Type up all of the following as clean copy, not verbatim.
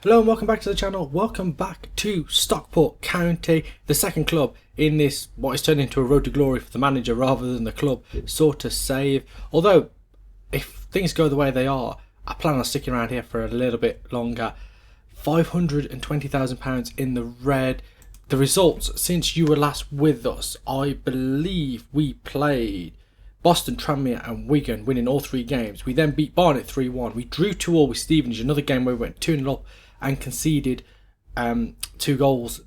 Hello and welcome back to the channel. Welcome back to Stockport County, the second club in this what is turned into a road to glory for the manager rather than the club sort of save. Although if things go the way they are, I plan on sticking around here for a little bit longer. £520,000 in the red. The results since you were last with us, I believe we played Boston, Tranmere and Wigan, winning all three games. We then beat Barnet 3-1. We drew 2-2 with Stevenage, another game where we went 2-0 up and conceded 2 goals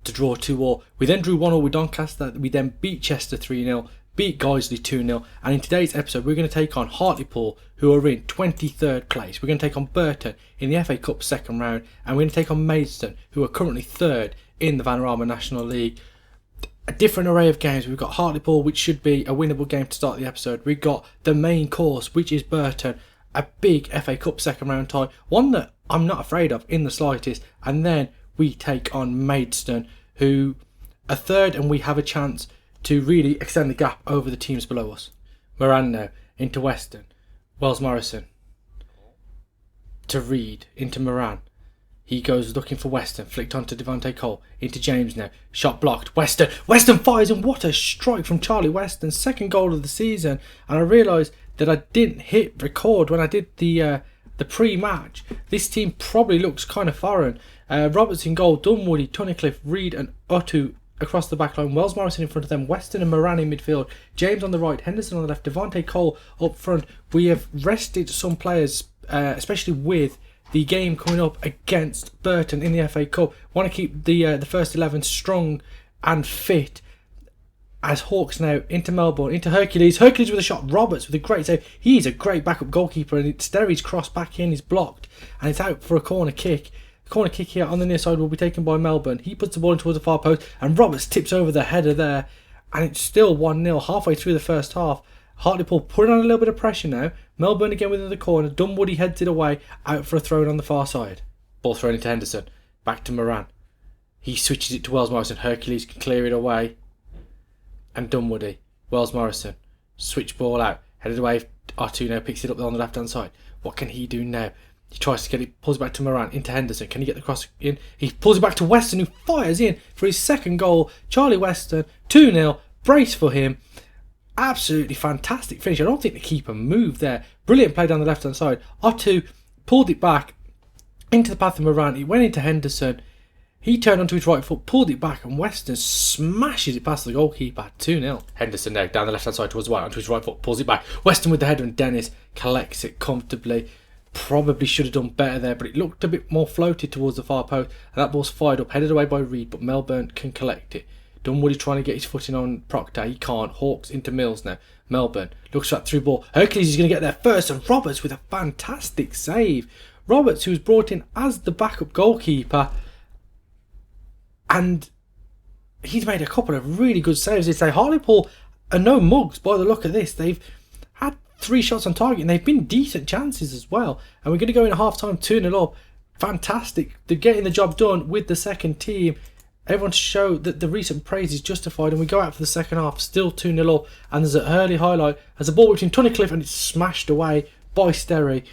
to draw 2-2. We then drew 1-1 with Doncaster. We then beat Chester 3-0, beat Guiseley 2-0. And in today's episode, we're going to take on Hartlepool, who are in 23rd place. We're going to take on Burton in the FA Cup second round. And we're going to take on Maidstone, who are currently 3rd in the Vanarama National League. A different array of games. We've got Hartlepool, which should be a winnable game to start the episode. We've got the main course, which is Burton, a big FA Cup second round tie, one that I'm not afraid of in the slightest. And then we take on Maidstone, who are 3rd, and we have a chance to really extend the gap over the teams below us. Moran now into Weston, Wells Morrison to Reed, into Moran. He goes looking for Weston, flicked onto Devontae Cole, into James now, shot blocked, Weston fires, and what a strike from Charlie Weston, second goal of the season. And I realised that I didn't hit record when I did the pre-match. This team probably looks kind of foreign. Roberts in goal, Dunwoody, Tunnicliffe, Reed and Otto across the back line, Wells Morrison in front of them, Weston and Moran in midfield, James on the right, Henderson on the left, Devontae Cole up front. We have rested some players, especially with the game coming up against Burton in the FA Cup. Want to keep the first 11 strong and fit. As Hawks now into Melbourne, into Hercules. Hercules with a shot. Roberts with a great save. He's a great backup goalkeeper, and Sterry's cross back in is blocked, and it's out for a corner kick. The corner kick here on the near side will be taken by Melbourne. He puts the ball in towards the far post, and Roberts tips over the header there, and it's still 1-0 halfway through the first half. Hartlepool putting on a little bit of pressure now. Melbourne again within the corner. Dunwoody heads it away, out for a throw in on the far side. Ball thrown into Henderson. Back to Moran. He switches it to Wells Morrison. Hercules can clear it away. And Dunwoody. Wells Morrison. Switch ball out. Headed away. R2 now picks it up on the left hand side. What can he do now? He tries to get it, pulls it back to Moran, into Henderson. Can he get the cross in? He pulls it back to Weston, who fires in for his second goal. Charlie Weston, 2-0. Brace for him. Absolutely fantastic finish. I don't think the keeper moved there. Brilliant play down the left hand side. Otto pulled it back into the path of Moran. He went into Henderson. He turned onto his right foot, pulled it back, and Weston smashes it past the goalkeeper. 2-0. Henderson now down the left hand side towards the right, onto his right foot, pulls it back. Weston with the header, and Dennis collects it comfortably. Probably should have done better there, but it looked a bit more floated towards the far post, and that ball's fired up, headed away by Reed, but Melbourne can collect it. Dunwoody trying to get his foot in on Proctor. He can't. Hawks into Mills now. Melbourne looks for that through ball. Hercules is going to get there first, and Roberts with a fantastic save. Roberts, who was brought in as the backup goalkeeper, and he's made a couple of really good saves. They say Hartlepool are no mugs by the look of this. They've had 3 shots on target, and they've been decent chances as well. And we're going to go in at half-time 2-0 up. Fantastic. They're getting the job done with the second team. Everyone to show that the recent praise is justified, and we go out for the second half, still 2-0 up, and there's an early highlight as a ball between Tunnicliffe, and it's smashed away by Sterry,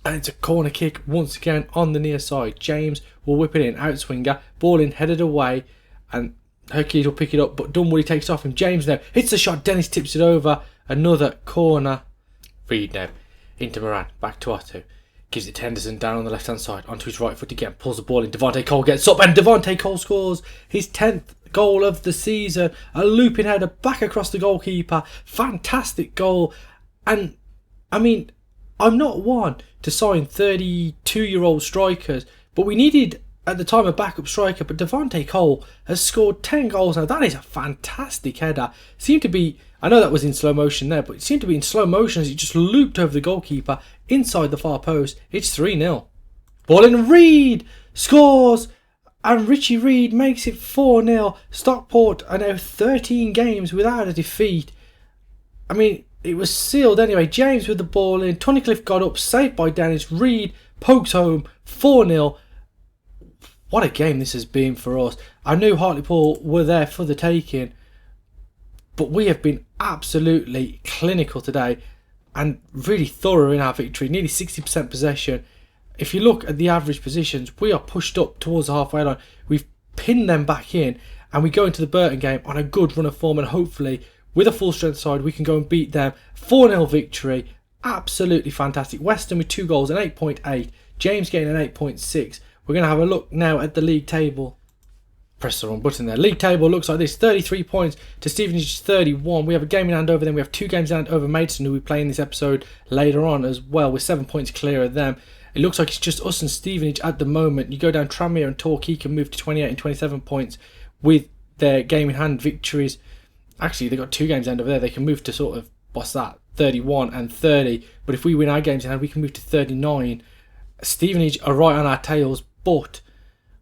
and it's a corner kick once again on the near side. James will whip it in, outswinger, ball in, headed away, and Hercules will pick it up, but Dunwoody takes off him. James now hits the shot, Dennis tips it over, another corner. Reed now into Moran, back to Otto. Gives it to Henderson down on the left hand side, onto his right foot again, pulls the ball in. Devontae Cole gets up, and Devontae Cole scores his 10th goal of the season. A looping header back across the goalkeeper. Fantastic goal. And I mean, I'm not one to sign 32-year-old strikers, but we needed at the time a backup striker. But Devontae Cole has scored 10 goals now. That is a fantastic header. Seemed to be, I know that was in slow motion there, but it seemed to be in slow motion as he just looped over the goalkeeper inside the far post. It's 3-0. Ball in, Reed scores, and Richie Reed makes it 4-0. Stockport are now 13 games without a defeat. I mean, it was sealed anyway. James with the ball in. Tunnicliffe got up, saved by Dennis. Reed pokes home, 4-0. What a game this has been for us. I knew Hartlepool were there for the taking, But we have been absolutely clinical today and really thorough in our victory. Nearly 60% possession. If you look at the average positions, we are pushed up towards the halfway line. We've pinned them back in, and we go into the Burton game on a good run of form, and hopefully with a full strength side we can go and beat them. 4-0 victory. Absolutely fantastic. Weston with 2 goals, an 8.8. James getting an 8.6. We're going to have a look now at the league table. Press the wrong button there. League table looks like this. 33 points to Stevenage's 31. We have a game in hand over them. We have 2 games in hand over Maidstone, who we play in this episode later on as well. We're 7 points clear of them. It looks like it's just us and Stevenage at the moment. You go down, Tranmere and Torquay can move to 28 and 27 points with their game in hand victories. Actually, they've got 2 games in hand over there. They can move to sort of, what's that, 31 and 30. But if we win our games in hand, we can move to 39. Stevenage are right on our tails, but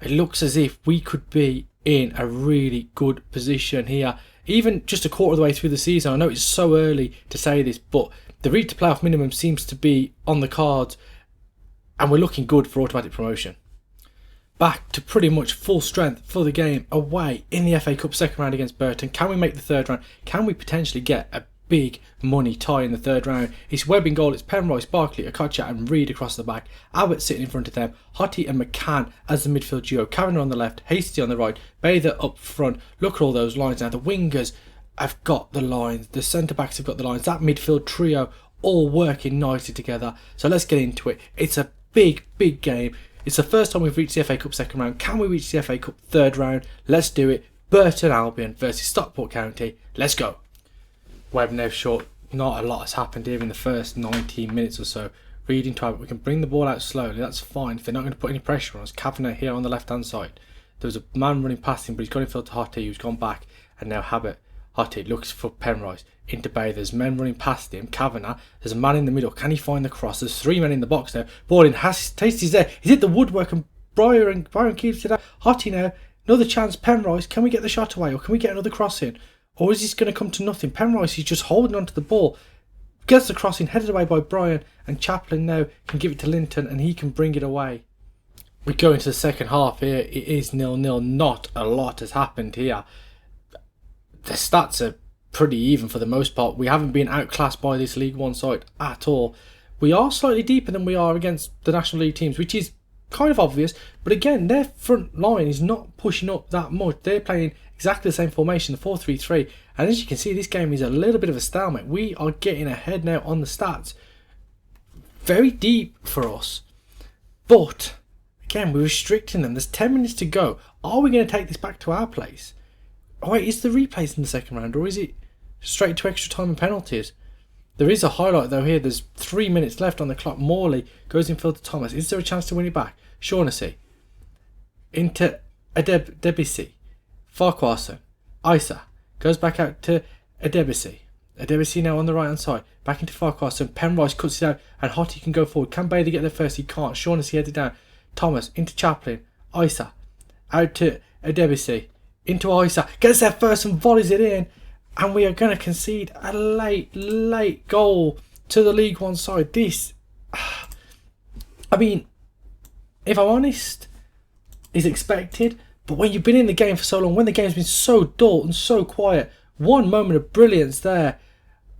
it looks as if we could be in a really good position here. Even just a quarter of the way through the season, I know it's so early to say this, but the reach to playoff minimum seems to be on the cards, and we're looking good for automatic promotion. Back to pretty much full strength for the game away in the FA Cup second round against Burton. Can we make the third round? Can we potentially get a big money tie in the third round? It's Webb in goal, it's Penroyce, Barkley, Okocha and Reed across the back. Abbott sitting in front of them, Hottie and McCann as the midfield duo, Kavanagh on the left, Hasty on the right, Bather up front. Look at all those lines now. The wingers have got the lines, the centre backs have got the lines, that midfield trio all working nicely together. So let's get into it. It's a big game. It's the first time we've reached the FA Cup second round. Can we reach the FA Cup third round? Let's do it. Burton Albion versus Stockport County. Let's go. Webb Nev short. Not a lot has happened here in the first 19 minutes or so. Reading to Abbott. We can bring the ball out slowly. That's fine. If they're not going to put any pressure on us. Kavanagh here on the left hand side. There was a man running past him, but he's got in field to Hottie, who's gone back. And now Abbott. Hottie looks for Penroyce. Into Bay. There's men running past him. Kavanagh. There's a man in the middle. Can he find the cross? There's 3 men in the box there. Ball in. Tasty's there. He's hit the woodwork and Byron keeps it out. Hottie now. Another chance. Penroyce. Can we get the shot away? Or can we get another cross in? Or is this going to come to nothing? Penroyce is just holding onto the ball. Gets the crossing, headed away by Brian. And Chaplin now can give it to Linton and he can bring it away. We go into the second half here. It is 0-0. Not a lot has happened here. The stats are pretty even for the most part. We haven't been outclassed by this League One side at all. We are slightly deeper than we are against the National League teams, which is kind of obvious. But again, their front line is not pushing up that much. They're playing exactly the same formation, the 4-3-3. And as you can see, this game is a little bit of a stalemate. We are getting ahead now on the stats. Very deep for us. But again, we're restricting them. There's 10 minutes to go. Are we going to take this back to our place? Oh wait, is the replays in the second round, or is it straight to extra time and penalties? There is a highlight though here. There's 3 minutes left on the clock. Morley goes in field to Thomas. Is there a chance to win it back? Shaughnessy. Into Adebisi. Farquharson. Isa. Goes back out to Adebisi. Adebisi now on the right hand side. Back into Farquharson. Penroyce cuts it out and Hottie can go forward. Can Bailey get there first? He can't. Shaughnessy headed down. Thomas into Chaplin. Isa. Out to Adebisi. Into Isa. Gets there first and volleys it in. And we are going to concede a late goal to the League One side. This, I mean, if I'm honest, is expected. But when you've been in the game for so long, when the game's been so dull and so quiet, one moment of brilliance there.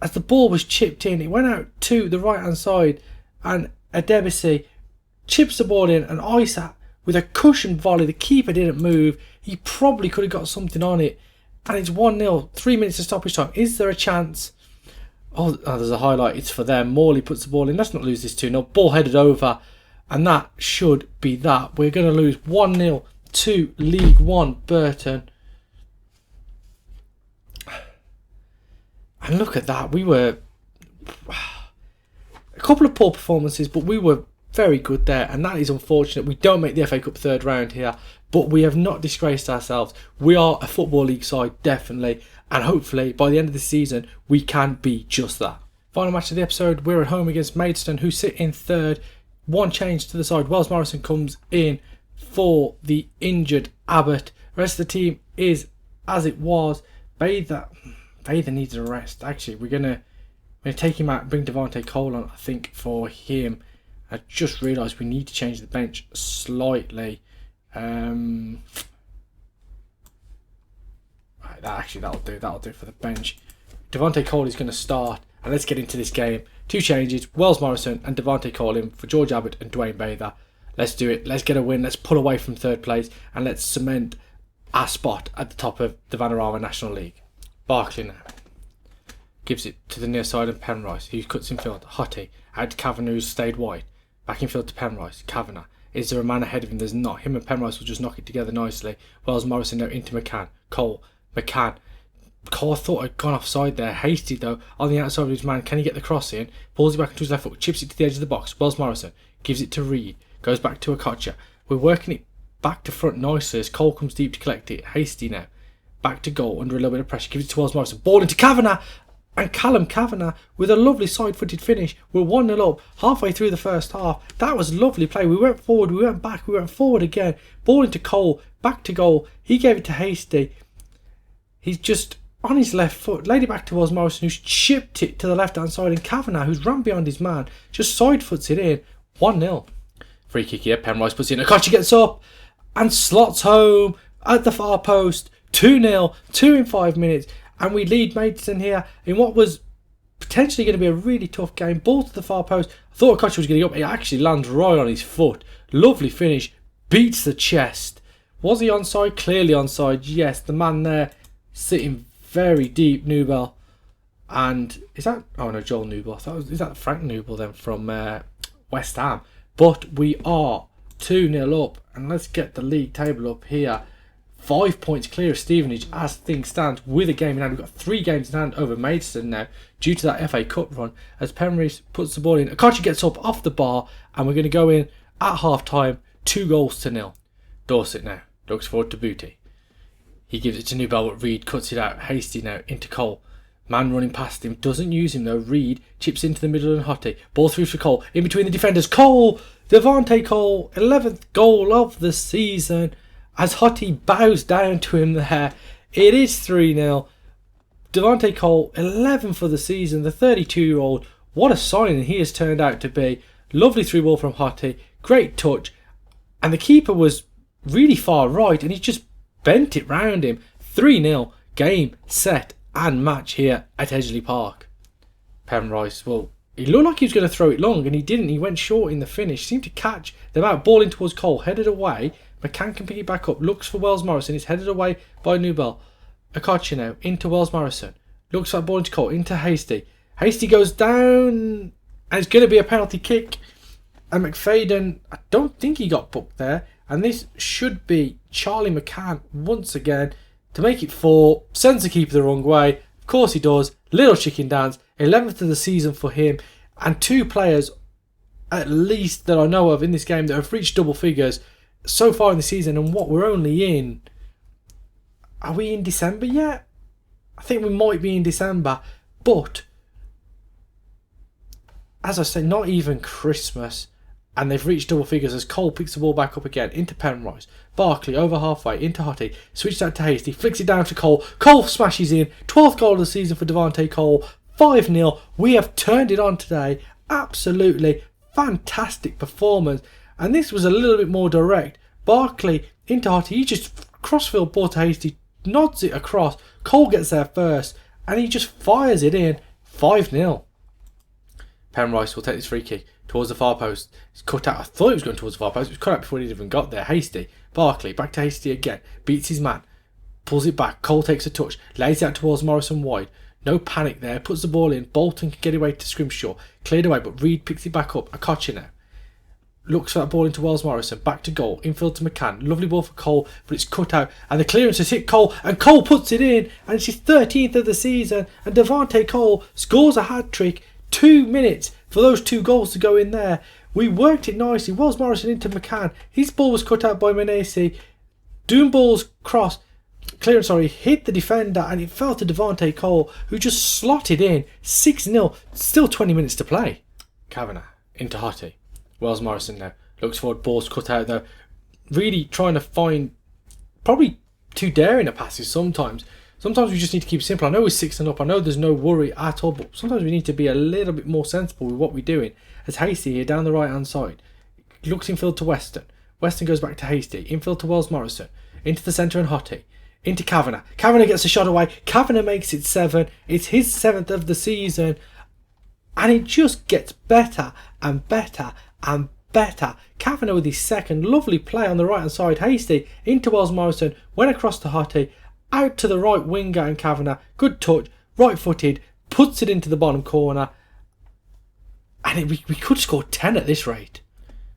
As the ball was chipped in, it went out to the right-hand side. And Adebisi chips the ball in. And Isa, with a cushioned volley, the keeper didn't move. He probably could have got something on it. And it's 1-0, 3 minutes to stoppage time. Is there a chance? Oh, there's a highlight. It's for them. Morley puts the ball in. Let's not lose this 2-0. Ball headed over. And that should be that. We're going to lose 1-0 to League One Burton. And look at that. We were... a couple of poor performances, but we were very good there. And that is unfortunate. We don't make the FA Cup third round here. But we have not disgraced ourselves. We are a Football League side, definitely. And hopefully, by the end of the season, we can be just that. Final match of the episode, we're at home against Maidstone, who sit in third. One change to the side. Wells Morrison comes in for the injured Abbott. The rest of the team is as it was. Bather needs a rest. Actually, we're going to take him out and bring Devontae Cole on, I think, for him. I just realised we need to change the bench slightly. That'll do for the bench. Devontae Cole is going to start, and let's get into this game. 2 changes, Wells Morrison and Devontae Cole in for George Abbott and Dwayne Bather. Let's do it. Let's get a win. Let's pull away from 3rd place, and let's cement our spot at the top of the Vanarama National League. Barkley now gives it to the near side of Penrice, who cuts in field. Hottie out to Kavanagh, who's stayed wide. Back in field to Penrice. Kavanagh. Is there a man ahead of him? There's not. Him and Penrice will just knock it together nicely. Wells Morrison now into McCann. Cole. McCann. Cole, I thought I'd gone offside there. Hasty though, on the outside of his man. Can he get the cross in? Pulls it back into his left foot. Chips it to the edge of the box. Wells Morrison gives it to Reed. Goes back to Okocha. We're working it back to front nicely as Cole comes deep to collect it. Hasty now. Back to goal under a little bit of pressure. Gives it to Wells Morrison. Ball into Kavanagh. And Callum Kavanagh with a lovely side-footed finish. We're 1-0 up halfway through the first half. That was lovely play. We went forward, we went back, we went forward again. Ball into Cole, back to goal. He gave it to Hasty. He's just on his left foot, laid it back to Wells Morrison, who's chipped it to the left-hand side. And Kavanagh, who's run beyond his man, just side-foots it in. 1-0. Free kick here. Penrice puts it in. Okocha gets up and slots home at the far post. 2-0. 2 in 5 minutes. And we lead Maidstone here in what was potentially going to be a really tough game. Ball to the far post. I thought Okocha was going to go up. It actually lands right on his foot. Lovely finish. Beats the chest. Was he onside? Clearly onside. Yes, the man there sitting very deep. Newbell. And is that... Oh no, Joel Newbell. Is that Frank Newbell then from West Ham? But we are 2-0 up. And let's get the league table up here. 5 points clear of Stevenage as things stand with a game in hand. We've got 3 games in hand over Maidstone now due to that FA Cup run as Penrith puts the ball in. Okocha gets up off the bar and we're going to go in at half time 2-0. Dorset now looks forward to Booty. He gives it to Newbell but Reed cuts it out. Hasty now into Cole. Man running past him, doesn't use him though. Reed chips into the middle and Hottie. Ball through for Cole. In between the defenders. Cole! Devontae Cole, 11th goal of the season. As Hottie bows down to him there, it is 3-0. Devontae Cole, 11 for the season, the 32-year-old. What a signing he has turned out to be. Lovely 3-ball from Hottie, great touch. And the keeper was really far right and he just bent it round him. 3-0, game, set and match here at Edgeley Park. Penrice, well, he looked like he was going to throw it long and he didn't. He went short in the finish, seemed to catch them out. Ball in towards Cole, headed away. McCann can pick it back up, looks for Wells Morrison, it's headed away by Newbell. Okocha now, into Wells Morrison, looks like ball into Cole, into Hasty. Hasty goes down, and it's going to be a penalty kick. And McFadden, I don't think he got booked there, and this should be Charlie McCann once again to make it 4, sends the keeper the wrong way. Of course he does, little chicken dance, 11th of the season for him, and 2 players at least that I know of in this game that have reached double figures so far in the season. And what we're only in, are we in December yet? I think we might be in December, but as I say, not even Christmas and they've reached double figures as Cole picks the ball back up again into Penrice. Barkley over halfway into Hottie, switched out to Hasty, flicks it down to Cole. Cole smashes in, 12th goal of the season for Devontae Cole. 5-0. We have turned it on today. Absolutely fantastic performance. And this was a little bit more direct. Barkley into Hottie. He just crossfield ball to Hasty. Nods it across. Cole gets there first. And he just fires it in. 5-0. Penrice will take this free kick towards the far post. It's cut out. I thought it was going towards the far post. It was cut out before he even got there. Hasty. Barkley. Back to Hasty again. Beats his man. Pulls it back. Cole takes a touch. Lays it out towards Morrison wide. No panic there. Puts the ball in. Bolton can get away to Scrimshaw. Cleared away, but Reed picks it back up. Okocha now. Looks for that ball into Wells Morrison. Back to goal. Infield to McCann. Lovely ball for Cole, but it's cut out. And the clearance has hit Cole. And Cole puts it in. And it's his 13th of the season. And Devontae Cole scores a hat-trick. 2 minutes for those 2 goals to go in there. We worked it nicely. Wells Morrison into McCann. His ball was cut out by Manesi. Doomball's cross. Clearance, hit the defender and it fell to Devontae Cole, who just slotted in. 6-0. Still 20 minutes to play. Kavanagh into Hottie. Wells Morrison now looks forward. Ball's cut out though. Really trying to find probably too daring a passes sometimes. Sometimes we just need to keep it simple. I know we're 6-0 up. I know there's no worry at all, but sometimes we need to be a little bit more sensible with what we're doing. As Hasty here down the right hand side looks infield to Weston. Weston goes back to Hasty. Infield to Wells Morrison. Into the centre and Hottie. into Kavanagh. Kavanagh gets a shot away. Kavanagh makes it 7. It's his 7th of the season. And it just gets better and better and better. Kavanagh with his 2nd. Lovely play on the right hand side. Hasty into Wells Morrison. Went across to Hottie. Out to the right winger and Kavanagh. Good touch. Right footed. Puts it into the bottom corner. And we could score 10 at this rate.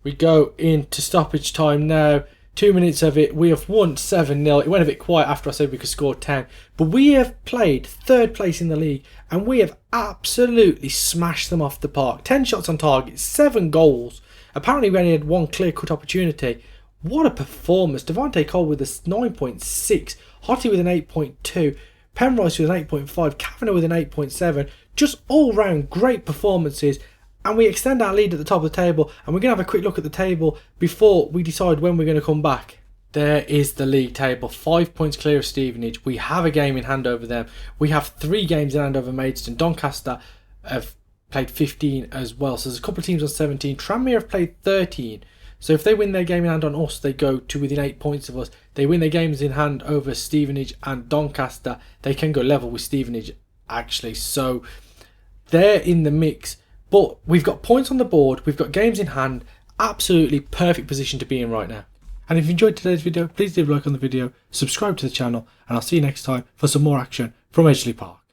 We go into stoppage time now. 2 minutes of it. We have won 7-0. It went a bit quiet after I said we could score 10. But we have played 3rd place in the league. And we have absolutely smashed them off the park. 10 shots on target. 7 goals. Apparently we only had 1 clear-cut opportunity. What a performance. Devontae Cole with a 9.6. Hottie with an 8.2. Penrice with an 8.5. Kavanagh with an 8.7. Just all round great performances. And we extend our lead at the top of the table. And we're going to have a quick look at the table before we decide when we're going to come back. There is the league table. 5 points clear of Stevenage. We have a game in hand over them. We have 3 games in hand over Maidstone. Doncaster have played 15 as well. So there's a couple of teams on 17. Tranmere have played 13. So if they win their game in hand on us, they go to within 8 points of us. They win their games in hand over Stevenage and Doncaster. They can go level with Stevenage, actually. So they're in the mix. But we've got points on the board. We've got games in hand. Absolutely perfect position to be in right now. And if you enjoyed today's video, please leave a like on the video, subscribe to the channel, and I'll see you next time for some more action from Edgeley Park.